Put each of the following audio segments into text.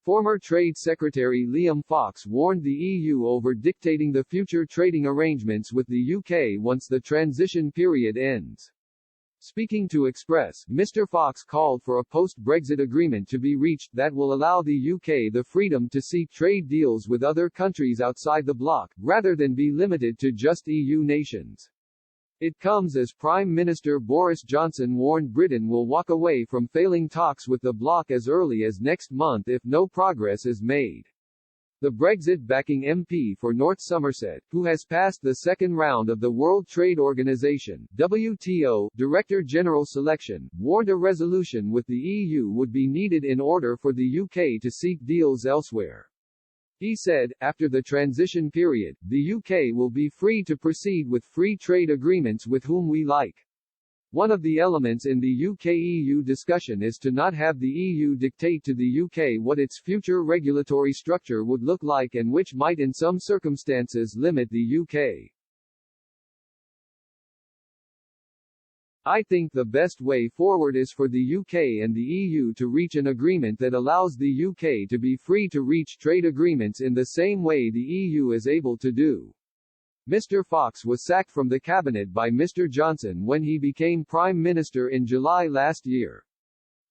Former Trade Secretary Liam Fox warned the EU over dictating the future trading arrangements with the UK once the transition period ends. Speaking to Express, Mr. Fox called for a post-Brexit agreement to be reached that will allow the UK the freedom to seek trade deals with other countries outside the bloc, rather than be limited to just EU nations. It comes as Prime Minister Boris Johnson warned Britain will walk away from failing talks with the bloc as early as next month if no progress is made. The Brexit-backing MP for North Somerset, who has passed the second round of the World Trade Organization (WTO) Director General selection, warned a resolution with the EU would be needed in order for the UK to seek deals elsewhere. He said, after the transition period, the UK will be free to proceed with free trade agreements with whom we like. One of the elements in the UK-EU discussion is to not have the EU dictate to the UK what its future regulatory structure would look like and which might in some circumstances limit the UK. I think the best way forward is for the UK and the EU to reach an agreement that allows the UK to be free to reach trade agreements in the same way the EU is able to do. Mr. Fox was sacked from the cabinet by Mr. Johnson when he became Prime Minister in July last year.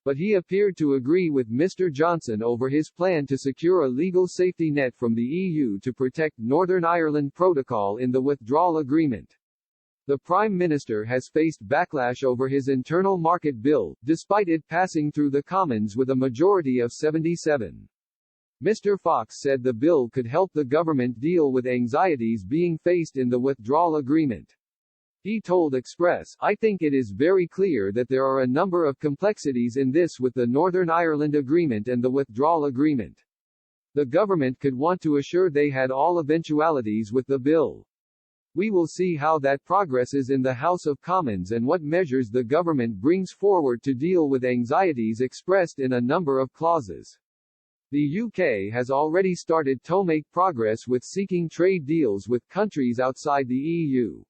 But he appeared to agree with Mr. Johnson over his plan to secure a legal safety net from the EU to protect Northern Ireland Protocol in the withdrawal agreement. The Prime Minister has faced backlash over his internal market bill, despite it passing through the Commons with a majority of 77. Mr. Fox said the bill could help the government deal with anxieties being faced in the withdrawal agreement. He told Express, I think it is very clear that there are a number of complexities in this with the Northern Ireland Agreement and the withdrawal agreement. The government could want to assure they had all eventualities with the bill. We will see how that progresses in the House of Commons and what measures the government brings forward to deal with anxieties expressed in a number of clauses. The UK has already started to make progress with seeking trade deals with countries outside the EU.